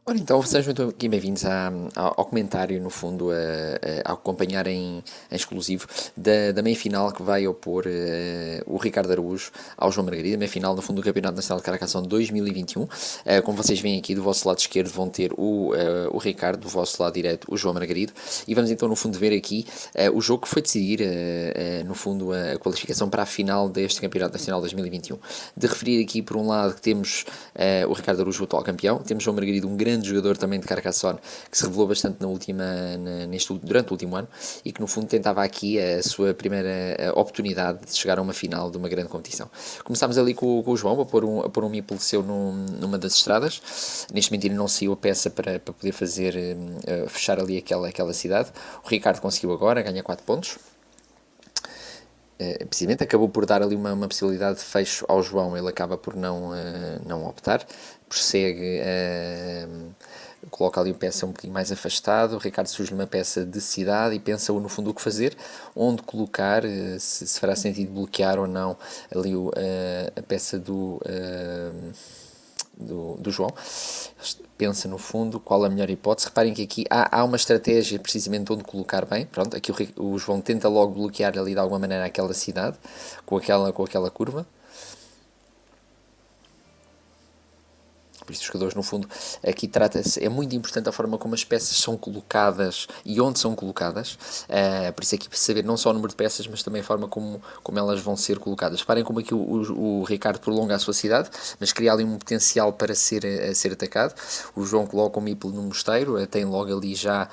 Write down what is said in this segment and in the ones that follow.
Ora, então, sejam muito aqui bem-vindos ao comentário, no fundo, a acompanhar em exclusivo da meia-final que vai opor o Ricardo Araújo ao João Margarida, meia-final, no fundo, do Campeonato Nacional de Carcassonne 2021. Como vocês veem aqui, do vosso lado esquerdo vão ter o Ricardo, do vosso lado direito o João Margarido, e vamos então, no fundo, ver aqui o jogo que foi decidir, no fundo, a qualificação para a final deste Campeonato Nacional 2021. De referir aqui, por um lado, que temos o Ricardo Araújo, o atual campeão, temos o João Margarido, um grande jogador também de Carcassonne, que se revelou bastante durante o último ano, e que no fundo tentava aqui a sua primeira oportunidade de chegar a uma final de uma grande competição. Começámos ali com o João a pôr um meeple seu numa das estradas. Neste momento ainda não saiu a peça para poder fechar ali aquela cidade. O Ricardo conseguiu agora, ganha 4 pontos. Precisamente acabou por dar ali uma possibilidade de fecho ao João. Ele acaba por não optar, prossegue, coloca ali uma peça um bocadinho mais afastado. O Ricardo surge numa peça de cidade e pensa no fundo o que fazer, onde colocar, se fará sentido bloquear ou não ali a peça do João. Pensa no fundo qual a melhor hipótese. Reparem que aqui há uma estratégia precisamente onde colocar bem. Pronto, aqui o João tenta logo bloquear ali de alguma maneira aquela cidade com aquela curva. Por isso os jogadores, no fundo, aqui trata-se, é muito importante a forma como as peças são colocadas e onde são colocadas. Por isso aqui saber não só o número de peças, mas também a forma como elas vão ser colocadas. Reparem como aqui o Ricardo prolonga a sua cidade, mas cria ali um potencial para ser atacado. O João coloca o meeple no mosteiro, tem logo ali já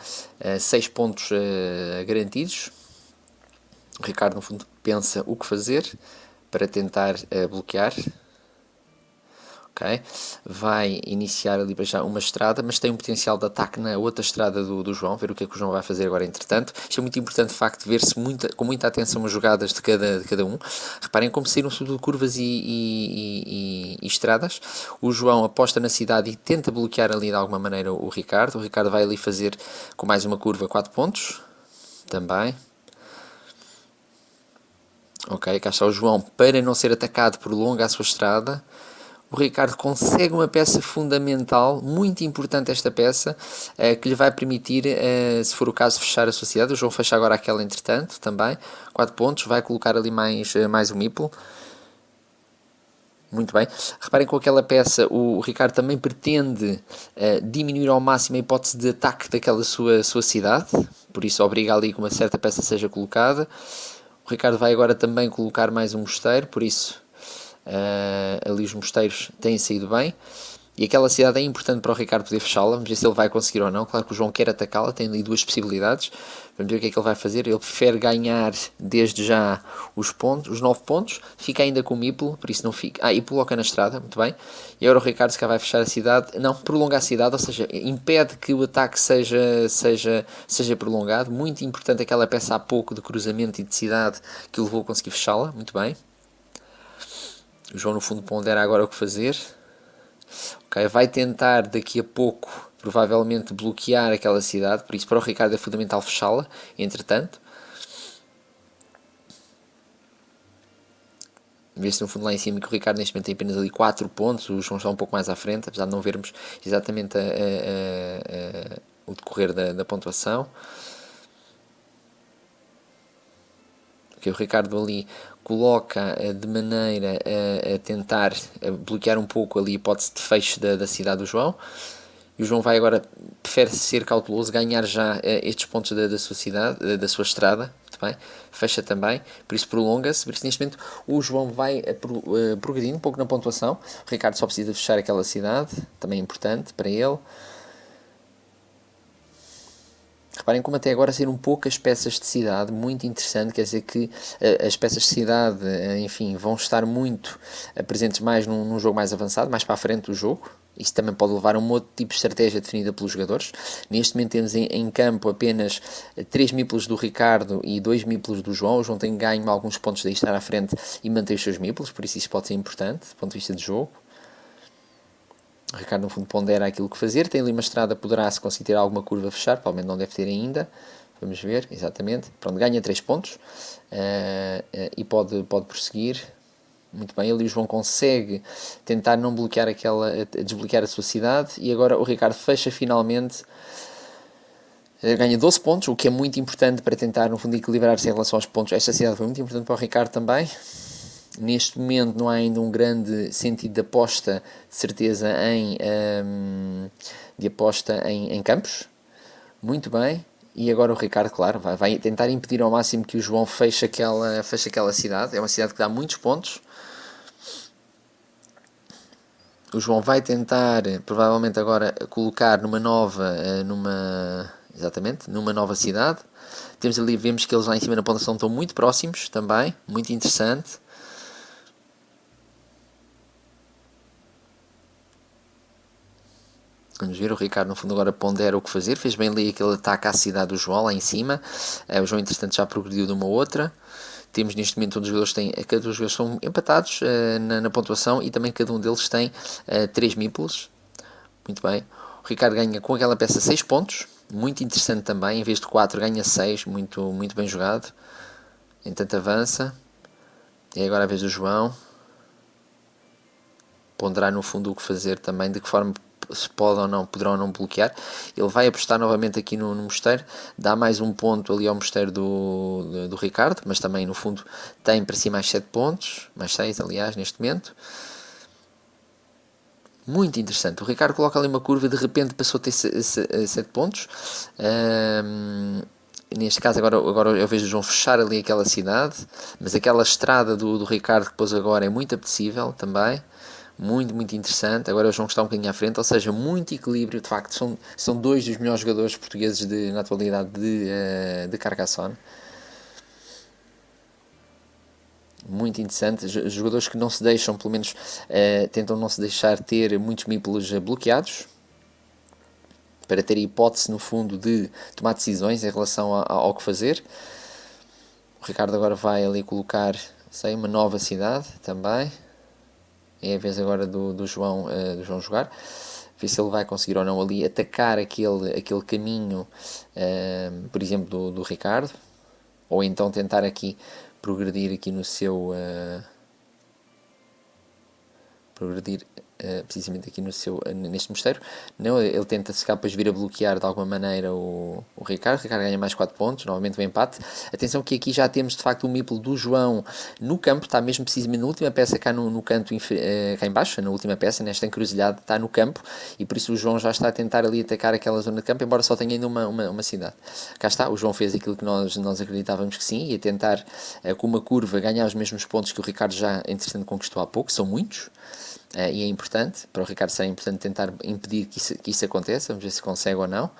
6 pontos garantidos. O Ricardo, no fundo, pensa o que fazer para tentar bloquear. Okay. Vai iniciar ali para já uma estrada, mas tem um potencial de ataque na outra estrada do João, ver o que é que o João vai fazer agora entretanto. Isto é muito importante, de facto, ver-se com muita atenção as jogadas de cada um. Reparem como saíram sobretudo curvas e estradas. O João aposta na cidade e tenta bloquear ali de alguma maneira o Ricardo. O Ricardo vai ali fazer com mais uma curva 4 pontos, também. Ok, cá está o João, para não ser atacado, prolonga a sua estrada. O Ricardo consegue uma peça fundamental, muito importante esta peça, que lhe vai permitir, se for o caso, fechar a sua cidade. O João fecha agora aquela entretanto, também, 4 pontos, vai colocar ali mais um meeple. Muito bem. Reparem com aquela peça, o Ricardo também pretende diminuir ao máximo a hipótese de ataque daquela sua cidade, por isso obriga ali que uma certa peça seja colocada. O Ricardo vai agora também colocar mais um mosteiro, por isso ali os mosteiros têm saído bem. E aquela cidade é importante para o Ricardo poder fechá-la. Vamos ver se ele vai conseguir ou não. Claro que o João quer atacá-la, tem ali duas possibilidades. Vamos ver o que é que ele vai fazer. Ele prefere ganhar desde já os 9 pontos. Fica ainda com o meeple, por isso não fica. E coloca na estrada, muito bem. E agora o Ricardo se calhar vai fechar a cidade. Não, prolonga a cidade, ou seja, impede que o ataque seja prolongado. Muito importante aquela peça há pouco de cruzamento e de cidade que o levou a conseguir fechá-la, muito bem. O João no fundo pondera agora o que fazer. Okay, vai tentar daqui a pouco provavelmente bloquear aquela cidade, por isso para o Ricardo é fundamental fechá-la, entretanto. Vê-se no fundo lá em cima que o Ricardo neste momento tem apenas ali 4 pontos, o João está um pouco mais à frente, apesar de não vermos exatamente o decorrer da pontuação. Que o Ricardo ali coloca de maneira a tentar bloquear um pouco ali a hipótese de fecho da cidade do João. E o João vai agora, prefere ser cauteloso, ganhar já estes pontos da sua cidade, da sua estrada. Muito bem. Fecha também, por isso prolonga-se. Por isso neste momento o João vai progredindo um pouco na pontuação. O Ricardo só precisa fechar aquela cidade, também é importante para ele. Reparem como até agora saíram poucas peças de cidade, muito interessante, quer dizer que as peças de cidade, enfim, vão estar muito presentes mais num jogo mais avançado, mais para a frente do jogo. Isso também pode levar a um outro tipo de estratégia definida pelos jogadores. Neste momento temos em campo apenas 3 meeples do Ricardo e 2 meeples do João. O João tem ganho alguns pontos daí estar à frente e manter os seus meeples, por isso pode ser importante do ponto de vista de jogo. O Ricardo no fundo pondera aquilo que fazer, tem ali uma estrada, poderá se conseguir ter alguma curva a fechar, provavelmente não deve ter ainda, vamos ver, exatamente, pronto, ganha 3 pontos e pode prosseguir, Muito bem, ali o João consegue tentar não bloquear desbloquear a sua cidade, e agora o Ricardo fecha finalmente, ganha 12 pontos, o que é muito importante para tentar no fundo equilibrar-se em relação aos pontos. Esta cidade foi muito importante para o Ricardo também. Neste momento não há ainda um grande sentido de aposta, de certeza, em campos. Muito bem. E agora o Ricardo, claro, vai tentar impedir ao máximo que o João feche aquela cidade. É uma cidade que dá muitos pontos. O João vai tentar, provavelmente agora, colocar exatamente, numa nova cidade. Temos ali, vemos que eles lá em cima na pontuação estão muito próximos também, muito interessante. Vamos ver, o Ricardo no fundo agora pondera o que fazer, fez bem ali aquele ataque à cidade do João lá em cima. O João entretanto já progrediu de uma outra. Temos neste momento todos os jogadores cada um dos jogadores são empatados na pontuação, e também cada um deles tem 3 meeples. Muito bem. O Ricardo ganha com aquela peça 6 pontos, muito interessante também, em vez de 4 ganha 6, muito, muito bem jogado. Entanto avança. E agora a vez do João. Ponderar no fundo o que fazer também, de que forma se pode ou não, poderão ou não bloquear. Ele vai apostar novamente aqui no mosteiro, dá mais um ponto ali ao mosteiro do Ricardo, mas também no fundo tem para si mais 7 pontos, mais 6 aliás neste momento. Muito interessante, o Ricardo coloca ali uma curva e de repente passou a ter 7 pontos. Neste caso agora eu vejo o João fechar ali aquela cidade, mas aquela estrada do Ricardo que pôs agora é muito apetecível também. Muito, muito interessante. Agora o João está um bocadinho à frente, ou seja, muito equilíbrio. De facto, são dois dos melhores jogadores portugueses na atualidade de Carcassonne. Muito interessante. Jogadores que não se deixam, pelo menos tentam não se deixar ter muitos meeples bloqueados, para ter a hipótese, no fundo, de tomar decisões em relação ao que fazer. O Ricardo agora vai ali colocar, uma nova cidade também. É a vez agora do João jogar. Ver se ele vai conseguir ou não ali atacar aquele caminho, por exemplo, do Ricardo. Ou então tentar aqui progredir aqui no seu... progredir precisamente aqui neste mosteiro. Não, ele tenta se calhar depois vir a bloquear de alguma maneira o Ricardo. O Ricardo ganha mais 4 pontos, novamente o empate. Atenção que aqui já temos de facto o meeple do João no campo, está mesmo precisamente na última peça cá no canto, cá em baixo, na última peça, nesta encruzilhada, está no campo, e por isso o João já está a tentar ali atacar aquela zona de campo, embora só tenha ainda uma cidade. Cá está, o João fez aquilo que nós acreditávamos que sim, e a tentar com uma curva ganhar os mesmos pontos que o Ricardo já, entretanto, conquistou há pouco, são muitos. E é importante, para o Ricardo será importante tentar impedir que isso aconteça. Vamos ver se consegue ou não. O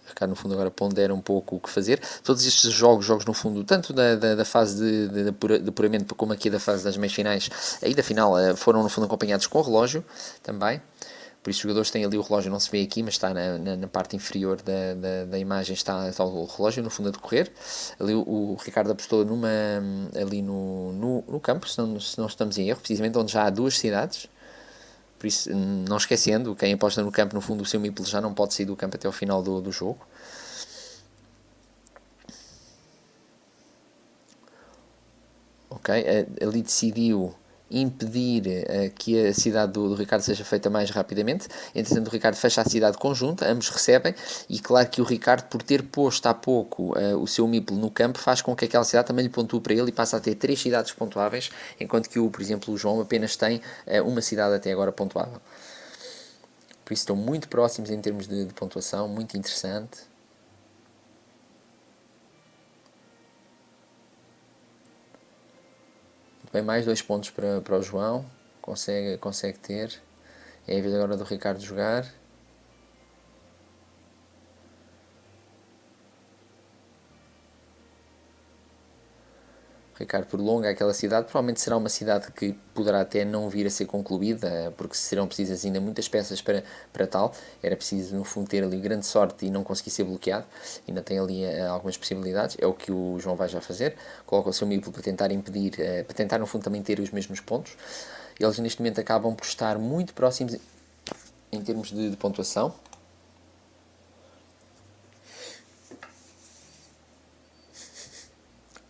Ricardo no fundo agora pondera um pouco o que fazer. Todos estes jogos no fundo, tanto da fase de apuramento como aqui da fase das meias finais e da final, foram no fundo acompanhados com o relógio também. Por isso os jogadores têm ali o relógio, não se vê aqui, mas está na parte inferior da imagem, está o relógio no fundo a decorrer. Ali o Ricardo apostou ali no campo, se não estamos em erro, precisamente onde já há 2 cidades. Por isso, não esquecendo, quem aposta no campo, no fundo o seu meeple já não pode sair do campo até ao final do jogo. Ok, ali decidiu impedir que a cidade do Ricardo seja feita mais rapidamente. Entretanto, o Ricardo fecha a cidade conjunta, ambos recebem, e claro que o Ricardo, por ter posto há pouco o seu meeple no campo, faz com que aquela cidade também lhe pontue para ele e passa a ter 3 cidades pontuáveis, enquanto que por exemplo, o João apenas tem uma cidade até agora pontuável. Por isso estão muito próximos em termos de pontuação, muito interessante. Bem, mais 2 pontos para o João. Consegue ter. É a vez agora do Ricardo jogar. O Ricardo prolonga aquela cidade. Provavelmente será uma cidade que poderá até não vir a ser concluída, porque serão precisas ainda muitas peças para tal. Era preciso, no fundo, ter ali grande sorte e não conseguir ser bloqueado. Ainda tem ali algumas possibilidades. É o que o João vai já fazer. Coloca o seu meeple para tentar impedir, para tentar, no fundo, também ter os mesmos pontos. Eles, neste momento, acabam por estar muito próximos em termos de pontuação.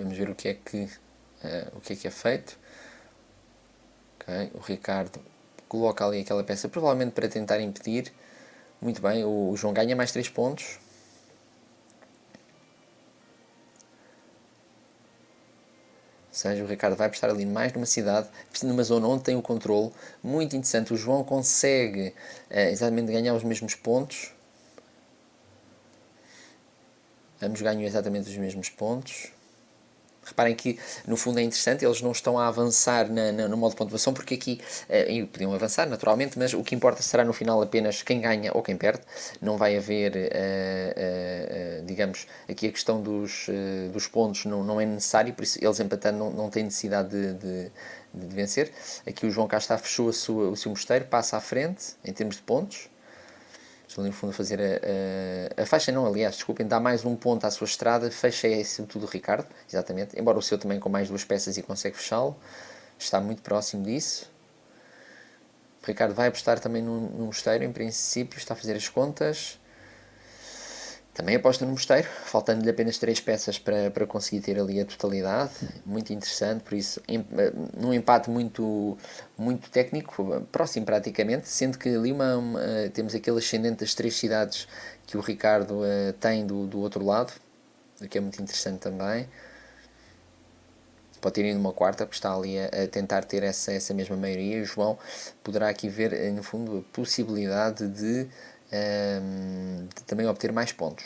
Vamos ver o que é feito. Okay. O Ricardo coloca ali aquela peça, provavelmente para tentar impedir. Muito bem, o João ganha mais 3 pontos. Ou seja, o Ricardo vai apostar ali mais numa cidade, numa zona onde tem o controle. Muito interessante, o João consegue exatamente ganhar os mesmos pontos. Ambos ganham exatamente os mesmos pontos. Reparem que, no fundo, é interessante, eles não estão a avançar no modo de pontuação, porque aqui podiam avançar, naturalmente, mas o que importa será no final apenas quem ganha ou quem perde. Não vai haver, digamos, aqui a questão dos pontos não é necessário, por isso eles empatando não têm necessidade de vencer. Aqui o João cá está, fechou o seu mosteiro, passa à frente em termos de pontos. Estou ali no fundo a fazer a faixa, não, aliás, desculpem, dá mais um ponto à sua estrada, fecha é sobretudo o Ricardo, exatamente, embora o seu também com mais 2 peças e consegue fechá-lo, está muito próximo disso. O Ricardo vai apostar também no mosteiro, em princípio, está a fazer as contas. Também aposta no mosteiro, faltando-lhe apenas 3 peças para conseguir ter ali a totalidade. Muito interessante, por isso, num empate muito técnico, próximo praticamente, sendo que ali temos aquele ascendente das 3 cidades que o Ricardo tem do outro lado, o que é muito interessante também. Pode ter ido uma quarta, porque está ali a tentar ter essa mesma maioria. E o João poderá aqui ver, no fundo, a possibilidade de também obter mais pontos.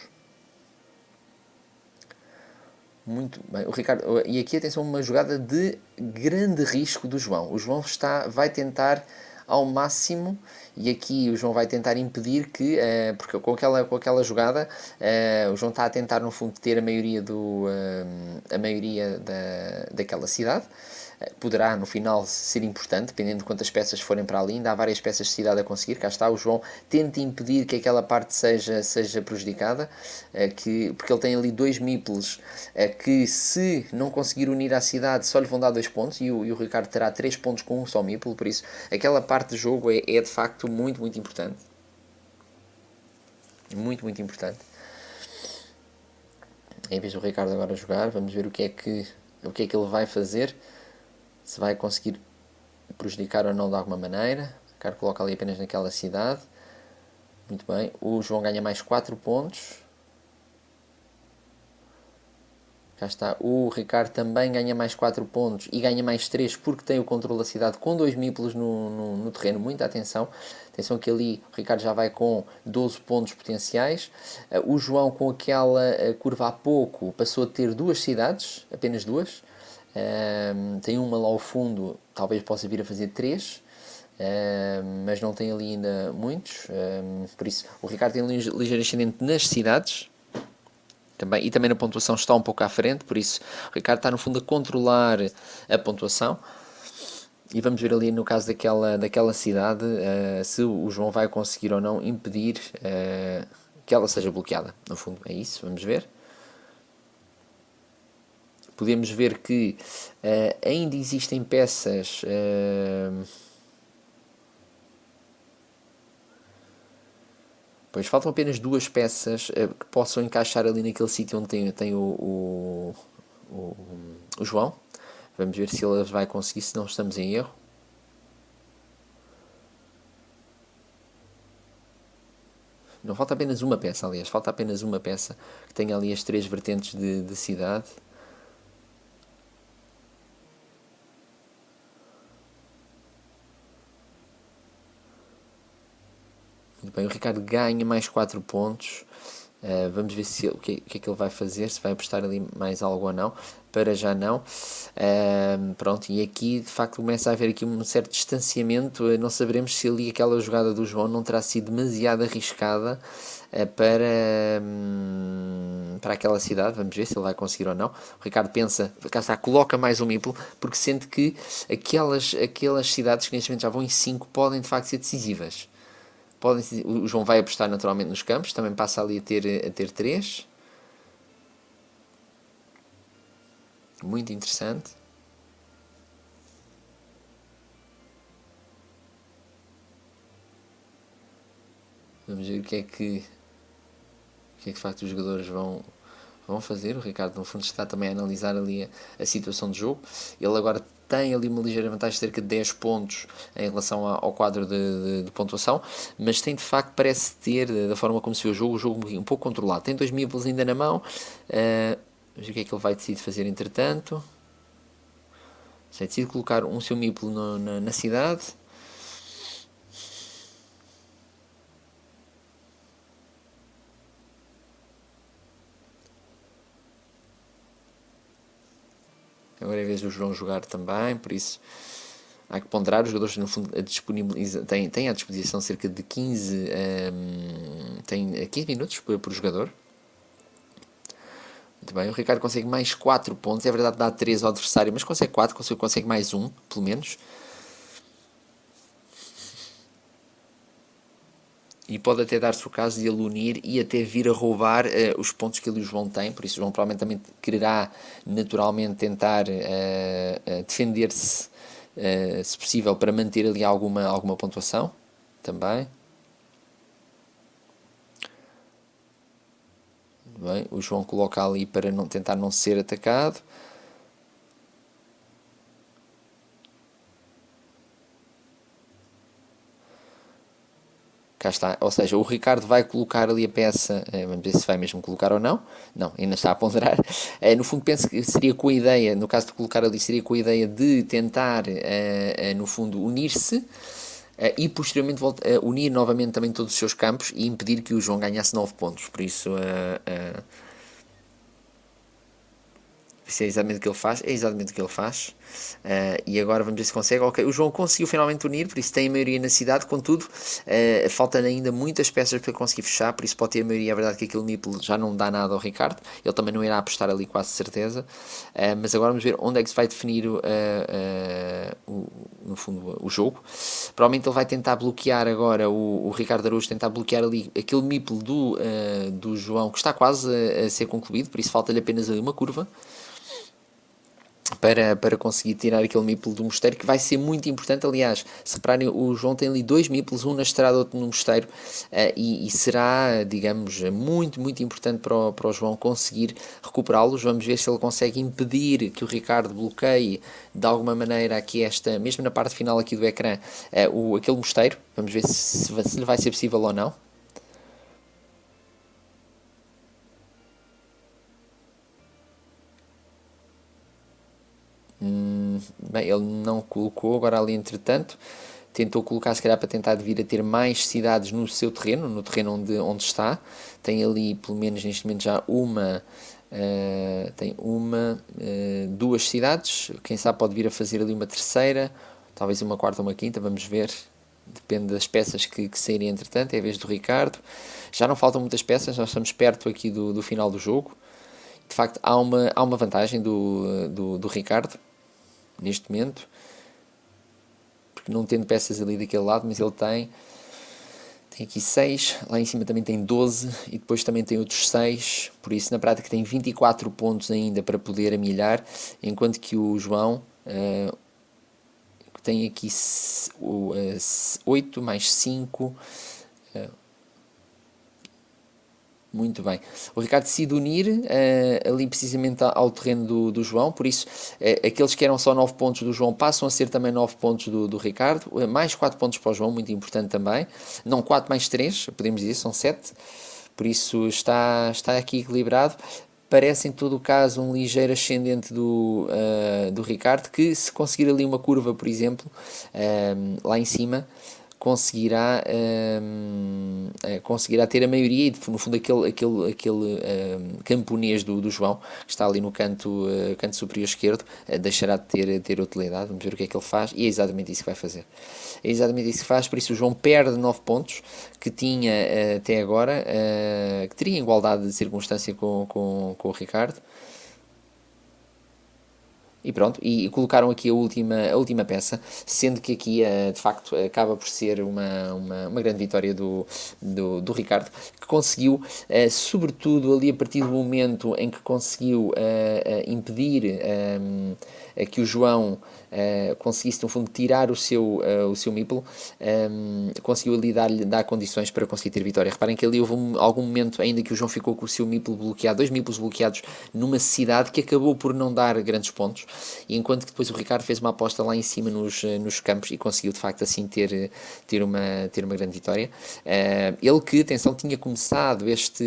Muito bem, o Ricardo, e aqui atenção, uma jogada de grande risco do João. O João vai tentar ao máximo, e aqui o João vai tentar impedir que, porque com aquela jogada, o João está a tentar no fundo ter a maioria daquela cidade. Poderá no final ser importante, dependendo de quantas peças forem para ali. Ainda há várias peças de cidade a conseguir. Cá está, o João tenta impedir que aquela parte seja prejudicada, porque ele tem ali 2 meeples que, se não conseguir unir à cidade, só lhe vão dar 2 pontos, e o Ricardo terá 3 pontos com um só meeple. Por isso, aquela parte do jogo é de facto muito importante. Muito importante. Em vez do Ricardo agora jogar, vamos ver o que é que ele vai fazer. Se vai conseguir prejudicar ou não de alguma maneira. O Ricardo coloca ali apenas naquela cidade. Muito bem. O João ganha mais 4 pontos. Já está. O Ricardo também ganha mais 4 pontos e ganha mais 3 porque tem o controle da cidade com 2 meeples no terreno. Muita atenção. Atenção que ali o Ricardo já vai com 12 pontos potenciais. O João, com aquela curva há pouco, passou a ter 2 cidades, apenas 2. Tem uma lá ao fundo, talvez possa vir a fazer 3. Mas não tem ali ainda muitos. Por isso, o Ricardo tem um ligeiro ascendente nas cidades. E também na pontuação está um pouco à frente, por isso o Ricardo está no fundo a controlar a pontuação. E vamos ver ali no caso daquela cidade se o João vai conseguir ou não impedir que ela seja bloqueada. No fundo é isso, vamos ver. Podemos ver que ainda existem peças pois faltam apenas 2 peças que possam encaixar ali naquele sítio onde tem o João. Vamos ver se ele vai conseguir, se não estamos em erro. Não, falta apenas uma peça, aliás. Falta apenas uma peça que tenha ali as 3 vertentes de cidade. Muito bem, o Ricardo ganha mais 4 pontos. Vamos ver o que é que ele vai fazer, se vai apostar ali mais algo ou não. Para já não. Pronto, e aqui de facto começa a haver aqui um certo distanciamento. Não saberemos se ali aquela jogada do João não terá sido demasiado arriscada para aquela cidade. Vamos ver se ele vai conseguir ou não. O Ricardo pensa, cá está, coloca mais um meeple, porque sente que aquelas cidades que neste momento já vão em 5 podem de facto ser decisivas. O João vai apostar naturalmente nos campos, também passa ali a ter 3. Muito interessante. Vamos ver o que é que de facto os jogadores vão vão fazer. O Ricardo, no fundo, está também a analisar ali a situação de jogo. Ele agora tem ali uma ligeira vantagem, cerca de 10 pontos em relação ao quadro de pontuação, mas tem de facto, parece ter, da forma como se vê o jogo um pouco controlado. Tem 2 meeples ainda na mão, mas o que é que ele vai decidir fazer entretanto? Se decide colocar um seu meeple na cidade. Agora é a vez do João jogar também, por isso há que ponderar. Os jogadores, no fundo, têm à disposição cerca de 15, tem 15 minutos por jogador. Muito bem, o Ricardo consegue mais 4 pontos. É verdade, dá 3 ao adversário, mas consegue 4, consegue mais 1, pelo menos. E pode até dar-se o caso de ele unir e até vir a roubar os pontos que ele e o João têm. Por isso o João provavelmente também quererá naturalmente tentar defender-se, se possível, para manter ali alguma pontuação também. Bem, o João coloca ali para tentar não ser atacado. Cá está, ou seja, o Ricardo vai colocar ali a peça, vamos ver se vai mesmo colocar ou não. Não, ainda está a ponderar. No fundo, penso que seria com a ideia, no caso de colocar ali, seria com a ideia de tentar, no fundo, unir-se e posteriormente unir novamente também todos os seus campos e impedir que o João ganhasse 9 pontos. Por isso, isso é exatamente o que ele faz. É exatamente o que ele faz. E agora vamos ver se consegue. Ok, o João conseguiu finalmente unir, por isso tem a maioria na cidade. Contudo, faltam ainda muitas peças para conseguir fechar. Por isso pode ter a maioria. É verdade que aquele meeple já não dá nada ao Ricardo. Ele também não irá apostar ali, quase certeza. Mas agora vamos ver onde é que se vai definir no fundo o jogo. Provavelmente ele vai tentar bloquear agora o Ricardo Araújo, tentar bloquear ali aquele meeple do João, que está quase a ser concluído. Por isso falta-lhe apenas ali uma curva para conseguir tirar aquele meeple do mosteiro, que vai ser muito importante. Aliás, se repararem, o João tem ali 2 meeples, um na estrada, outro no mosteiro, e será, digamos, muito importante para o João conseguir recuperá-los. Vamos ver se ele consegue impedir que o Ricardo bloqueie de alguma maneira aqui mesmo na parte final aqui do ecrã, aquele mosteiro. Vamos ver se lhe vai ser possível ou não. Bem, ele não colocou, agora ali entretanto tentou colocar, se calhar para tentar vir a ter mais cidades no seu terreno, no terreno onde está. Tem ali pelo menos neste momento já duas cidades, quem sabe pode vir a fazer ali uma terceira, talvez uma quarta ou uma quinta, vamos ver. Depende das peças que saírem entretanto. É a vez do Ricardo. Já não faltam muitas peças, nós estamos perto aqui do final do jogo. De facto, há uma vantagem do Ricardo neste momento, porque não tendo peças ali daquele lado, mas ele tem aqui 6, lá em cima também tem 12 e depois também tem outros 6, por isso na prática tem 24 pontos ainda para poder amilhar, enquanto que o João tem aqui 8 mais 5. Muito bem. O Ricardo decide unir ali precisamente ao terreno do João, por isso aqueles que eram só 9 pontos do João passam a ser também 9 pontos do Ricardo, mais 4 pontos para o João, muito importante também. Não 4 mais 3, podemos dizer, são 7, por isso está aqui equilibrado. Parece em todo o caso um ligeiro ascendente do Ricardo, que se conseguir ali uma curva, por exemplo, lá em cima, conseguirá ter a maioria e no fundo aquele camponês do João que está ali no canto superior esquerdo deixará de ter utilidade. Vamos ver o que é que ele faz e é exatamente isso que vai fazer. É exatamente isso que faz, por isso o João perde 9 pontos que tinha até agora, que teria igualdade de circunstância com o Ricardo. E pronto, e colocaram aqui a última peça, sendo que aqui de facto acaba por ser uma grande vitória do Ricardo, que conseguiu, sobretudo ali a partir do momento em que conseguiu impedir que o João conseguisse, no fundo, tirar o seu meeple, conseguiu ali dar condições para conseguir ter vitória. Reparem que ali houve algum momento ainda que o João ficou com o seu meeple bloqueado, 2 meeples bloqueados numa cidade que acabou por não dar grandes pontos, e enquanto que depois o Ricardo fez uma aposta lá em cima nos campos e conseguiu de facto assim ter uma grande vitória. Ele que, atenção, tinha começado esta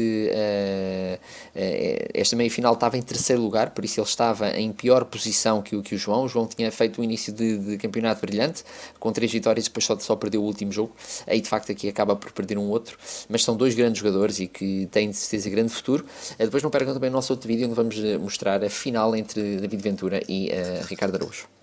meia-final, estava em terceiro lugar, por isso ele estava em pior posição que o João. O João tinha feito um início de campeonato brilhante, com 3 vitórias, depois só perdeu o último jogo. Aí de facto aqui acaba por perder um outro, mas são 2 grandes jogadores e que têm de certeza grande futuro. Depois não percam também o nosso outro vídeo, onde vamos mostrar a final entre David Ventura e Ricardo Araújo.